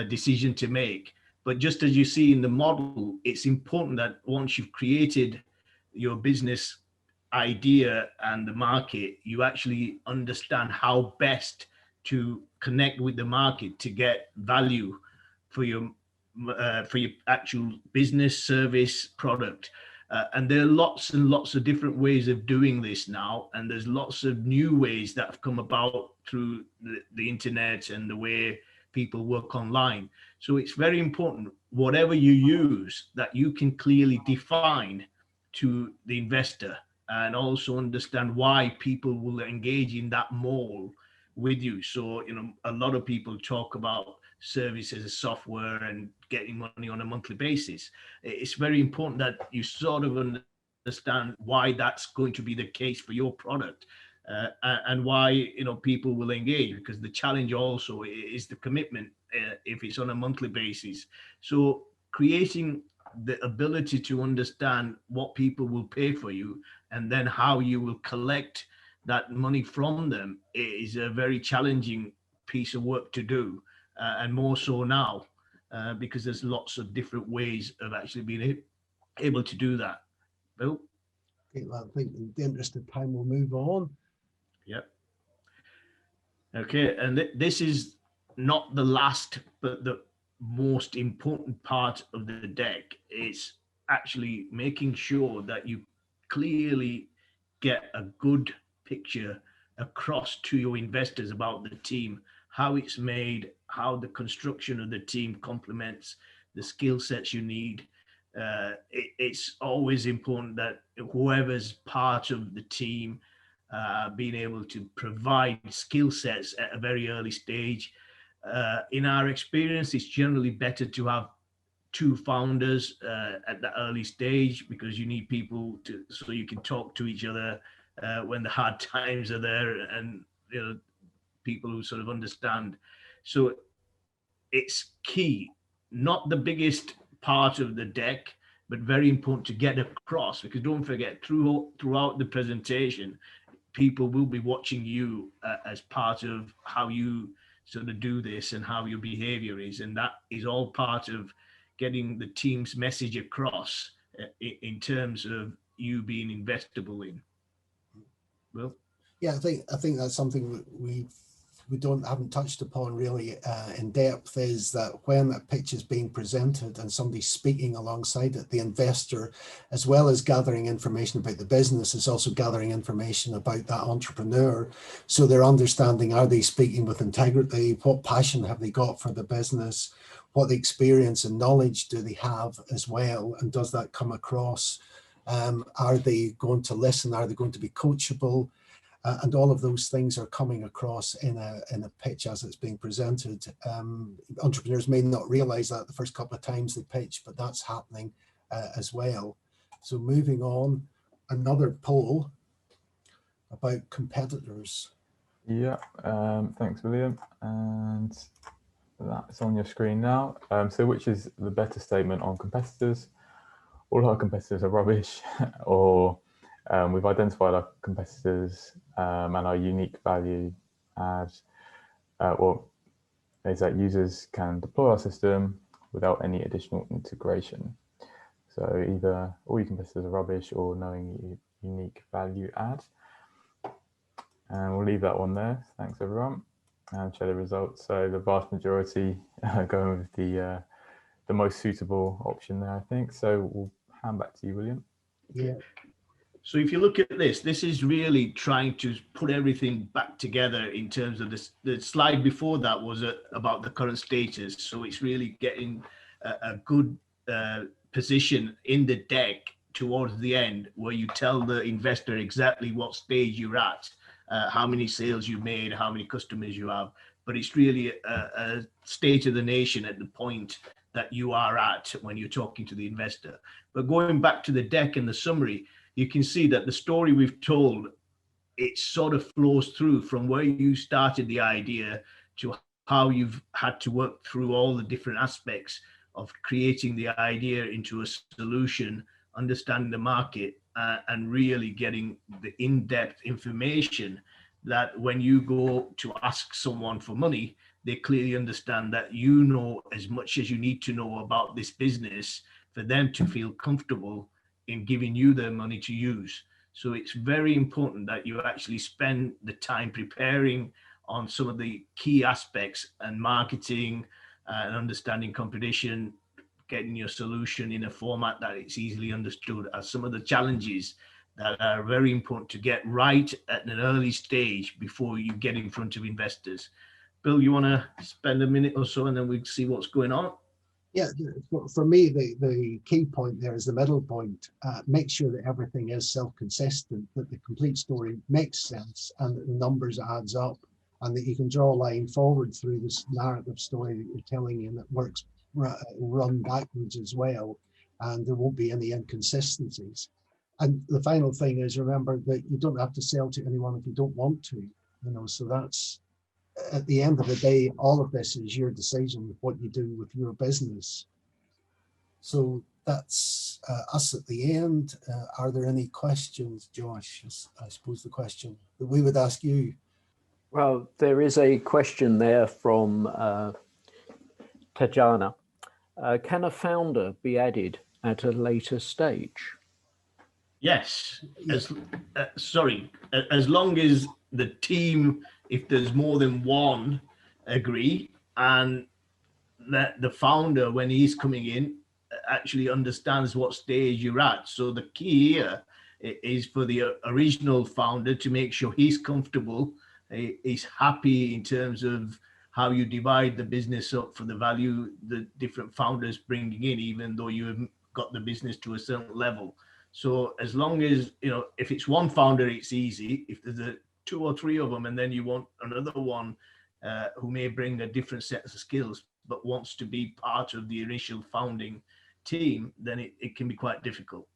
Speaker 3: decision to make. But just as you see in the model, it's important that once you've created your business idea and the market, you actually understand how best to connect with the market to get value for your actual business, service, product. And there are lots and lots of different ways of doing this now, and there's lots of new ways that have come about through the internet and the way people work online. So it's very important, whatever you use, that you can clearly define to the investor, and also understand why people will engage in that more with you. So, a lot of people talk about services as software and getting money on a monthly basis. It's very important that you sort of understand why that's going to be the case for your product, and why people will engage, because the challenge also is the commitment if it's on a monthly basis. So creating the ability to understand what people will pay for you, and then how you will collect that money from them, is a very challenging piece of work to do, and more so now, because there's lots of different ways of actually being able to do that. Bill?
Speaker 2: Okay, well, I think in the interest of time, we'll move on.
Speaker 3: Yep. Okay, and this is not the last, but the most important part of the deck. Is actually making sure that you clearly get a good picture across to your investors about the team, how it's made, how the construction of the team complements the skill sets you need. It's always important that whoever's part of the team being able to provide skill sets at a very early stage. In our experience, it's generally better to have two founders at the early stage, because you need people so you can talk to each other when the hard times are there, and people who sort of understand. So it's key, not the biggest part of the deck, but very important to get across, because don't forget, throughout the presentation, people will be watching you as part of how you sort of do this and how your behavior is. And that is all part of getting the team's message across in terms of you being investable in. Well,
Speaker 2: yeah, I think that's something that we haven't touched upon really in depth, is that when a pitch is being presented and somebody's speaking alongside it, the investor, as well as gathering information about the business, is also gathering information about that entrepreneur. So they're understanding, are they speaking with integrity? What passion have they got for the business? What experience and knowledge do they have as well? And does that come across? Are they going to listen? Are they going to be coachable? And all of those things are coming across in a pitch as it's being presented. Entrepreneurs may not realize that the first couple of times they pitch, but that's happening as well. So moving on, another poll about competitors.
Speaker 4: Yeah, thanks, William. And that's on your screen now. So which is the better statement on competitors? All our competitors are rubbish, or we've identified our competitors and our unique value as, is that users can deploy our system without any additional integration. So either all your competitors are rubbish or knowing unique value add. And we'll leave that one there. Thanks, everyone. And share the results. So the vast majority going with the most suitable option there, I think. So we'll hand back to you, William.
Speaker 2: Yeah.
Speaker 3: So if you look at this is really trying to put everything back together in terms of this. The slide before that was about the current status. So it's really getting a good position in the deck towards the end, where you tell the investor exactly what stage you're at how many sales you made, how many customers you have, but it's really a state of the nation at the point that you are at when you're talking to the investor. But going back to the deck and the summary, you can see that the story we've told, it sort of flows through from where you started the idea to how you've had to work through all the different aspects of creating the idea into a solution, understanding the market, and really getting the in-depth information that when you go to ask someone for money, they clearly understand that you know as much as you need to know about this business for them to feel comfortable in giving you their money to use. So it's very important that you actually spend the time preparing on some of the key aspects and marketing and understanding competition, getting your solution in a format that it's easily understood, as some of the challenges that are very important to get right at an early stage before you get in front of investors. Bill, you want to spend a minute or so and then we see what's going on?
Speaker 2: Yeah, for me, the key point there is the middle point. Make sure that everything is self-consistent, that the complete story makes sense and that the numbers adds up, and that you can draw a line forward through this narrative story that you're telling and that works run backwards as well, and there won't be any inconsistencies. And the final thing is, remember that you don't have to sell to anyone if you don't want to, you know, so that's, at the end of the day, all of this is your decision, what you do with your business. So that's us at the end. Are there any questions, Josh? I suppose the question that we would ask you.
Speaker 1: Well, there is a question there from Tajana. Can a founder be added at a later stage?
Speaker 3: Yes, as long as the team, if there's more than one, agree, and that the founder, when he's coming in, actually understands what stage you're at. So the key here is for the original founder to make sure he's comfortable, he's happy in terms of how you divide the business up for the value the different founders bringing in, even though you have got the business to a certain level. So as long as, you know, if it's one founder, it's easy. If there's two or three of them, and then you want another one who may bring a different set of skills, but wants to be part of the initial founding team, then it can be quite difficult.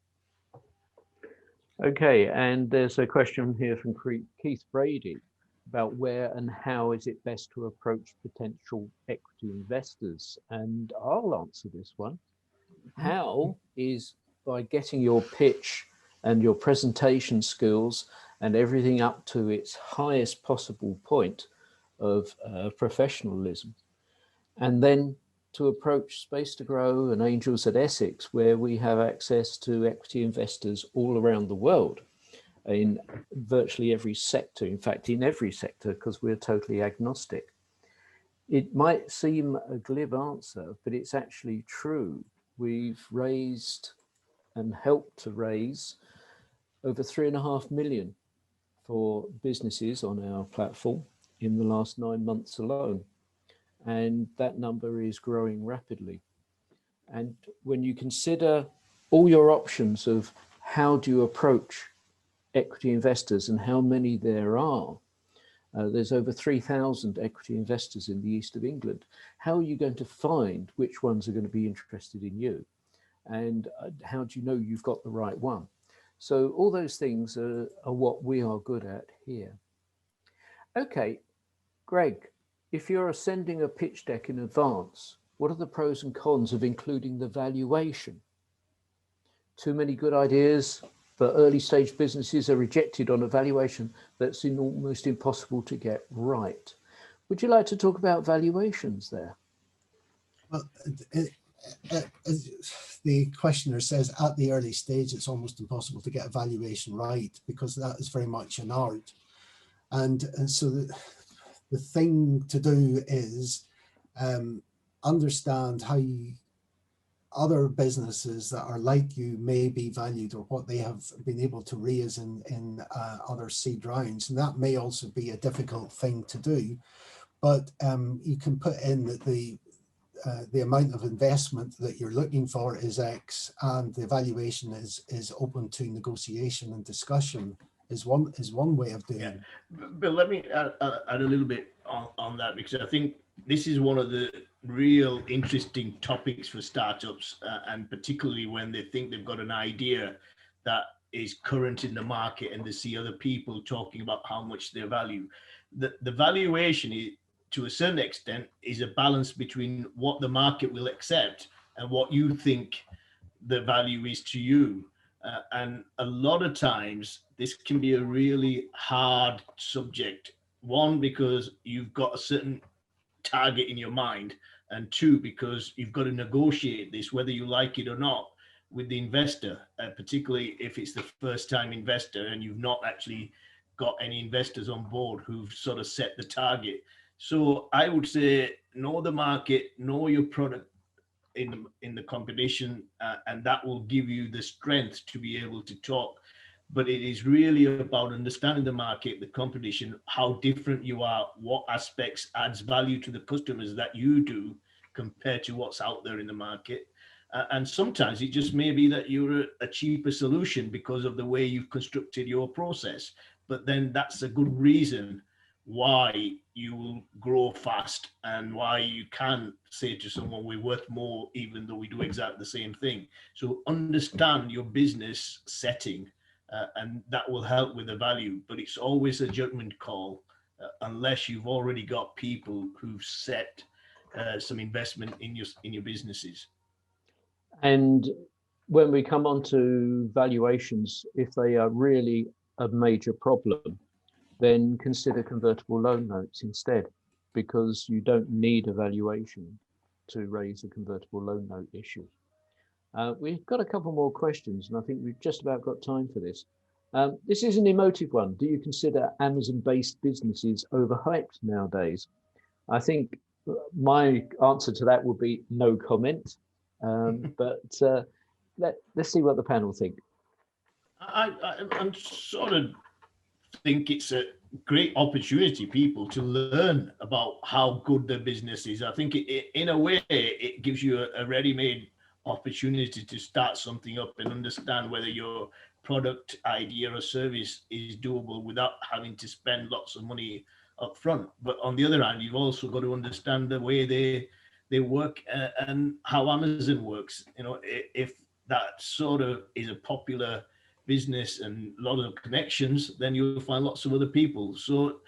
Speaker 1: Okay, and there's a question here from Keith Brady about where and how is it best to approach potential equity investors? And I'll answer this one. How is by getting your pitch and your presentation skills and everything up to its highest possible point of professionalism, and then to approach Space to Grow and Angels at Essex, where we have access to equity investors all around the world in virtually every sector, in fact, in every sector, because we're totally agnostic. It might seem a glib answer, but it's actually true. We've raised and helped to raise over 3.5 million for businesses on our platform in the last 9 months alone. And that number is growing rapidly. And when you consider all your options of how do you approach equity investors and how many there are, there's over 3,000 equity investors in the east of England. How are you going to find which ones are going to be interested in you? And how do you know you've got the right one? So all those things are what we are good at here. Okay, Greg, if you're sending a pitch deck in advance, what are the pros and cons of including the valuation? Too many good ideas for early stage businesses are rejected on a valuation that's almost impossible to get right. Would you like to talk about valuations there?
Speaker 2: Well, as the questioner says, at the early stage, it's almost impossible to get a valuation right because that is very much an art. And so the thing to do is understand how other businesses that are like you may be valued or what they have been able to raise in other seed rounds. And that may also be a difficult thing to do, but you can put in that the amount of investment that you're looking for is X and the valuation is open to negotiation and discussion is one way of doing it.
Speaker 3: But let me add a little bit on that, because I think this is one of the real interesting topics for startups, and particularly when they think they've got an idea that is current in the market and they see other people talking about how much they value. The valuation is, to a certain extent, is a balance between what the market will accept and what you think the value is to you. And a lot of times this can be a really hard subject. One, because you've got a certain target in your mind, and two, because you've got to negotiate this, whether you like it or not, with the investor, particularly if it's the first time investor and you've not actually got any investors on board who've sort of set the target. So I would say know the market, know your product in the competition, and that will give you the strength to be able to talk. But it is really about understanding the market, the competition, how different you are, what aspects adds value to the customers that you do compared to what's out there in the market. And sometimes it just may be that you're a cheaper solution because of the way you've constructed your process. But then that's a good reason why you will grow fast and why you can say to someone, we're worth more, even though we do exactly the same thing. So understand your business setting, and that will help with the value. But it's always a judgment call, unless you've already got people who've set some investment in your businesses.
Speaker 1: And when we come on to valuations, if they are really a major problem, then consider convertible loan notes instead, because you don't need a valuation to raise a convertible loan note issue. We've got a couple more questions, and I think we've just about got time for this. This is an emotive one. Do you consider Amazon-based businesses overhyped nowadays? I think my answer to that would be no comment. But let's see what the panel think.
Speaker 3: I'm sort of think it's a great opportunity, people, to learn about how good their business is. I think in a way, it gives you a ready-made opportunity to start something up and understand whether your product, idea, or service is doable without having to spend lots of money up front. But on the other hand, you've also got to understand the way they work and how Amazon works. You know, if that sort of is a popular business and a lot of connections, then you'll find lots of other people. So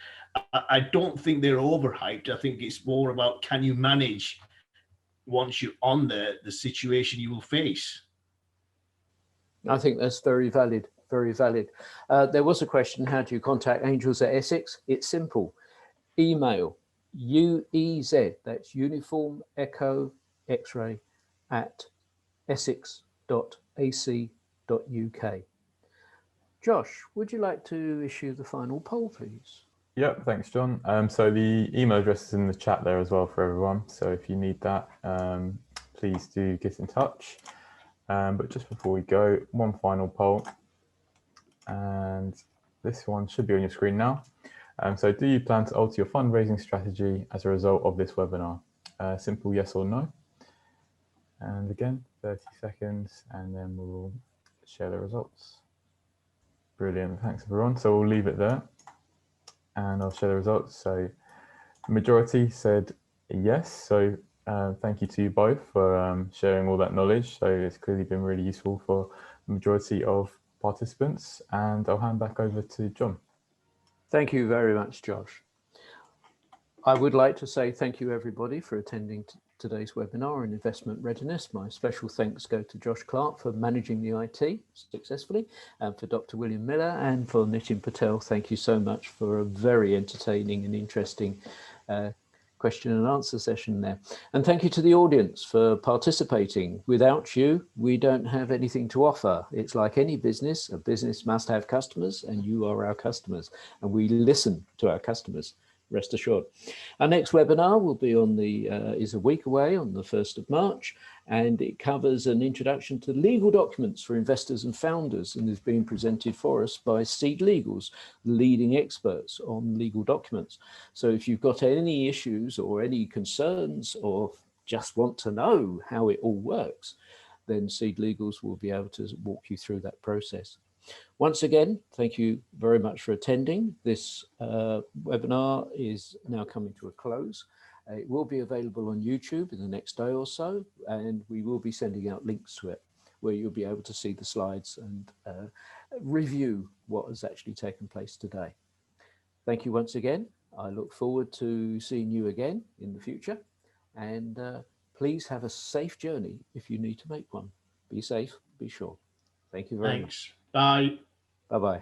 Speaker 3: I don't think they're overhyped. I think it's more about, can you manage, once you're on there, the situation you will face.
Speaker 1: I think that's very valid, very valid. There was a question, how do you contact Angels at Essex? It's simple. Email UEZ, that's Uniform Echo X-ray, at essex.ac.uk. Josh, would you like to issue the final poll, please?
Speaker 4: Yep, thanks, John. So the email address is in the chat there as well for everyone. So if you need that, please do get in touch. But just before we go, one final poll. And this one should be on your screen now. So do you plan to alter your fundraising strategy as a result of this webinar? Simple yes or no. And again, 30 seconds, and then we'll share the results. Brilliant, thanks everyone. So we'll leave it there and I'll share the results. So the majority said yes. So thank you to you both for sharing all that knowledge. So it's clearly been really useful for the majority of participants, and I'll hand back over to John.
Speaker 1: Thank you very much, Josh. I would like to say thank you everybody for attending today's webinar on investment readiness. My special thanks go to Josh Clark for managing the IT successfully, and for Dr. William Millar, and for Nitin Patel. Thank you so much for a very entertaining and interesting question and answer session there. And thank you to the audience for participating. Without you, we don't have anything to offer. It's like any business. A business must have customers, and you are our customers, and we listen to our customers. Rest assured. Our next webinar will be on is a week away, on the 1st of March, and it covers an introduction to legal documents for investors and founders, and is being presented for us by Seed Legals, leading experts on legal documents. So if you've got any issues or any concerns, or just want to know how it all works, then Seed Legals will be able to walk you through that process. Once again, thank you very much for attending. This webinar is now coming to a close. It will be available on YouTube in the next day or so, and we will be sending out links to it where you'll be able to see the slides and review what has actually taken place today. Thank you once again. I look forward to seeing you again in the future, and please have a safe journey if you need to make one. Be safe, be sure. Thank you very much.
Speaker 3: Thanks. Bye.
Speaker 1: Bye-bye.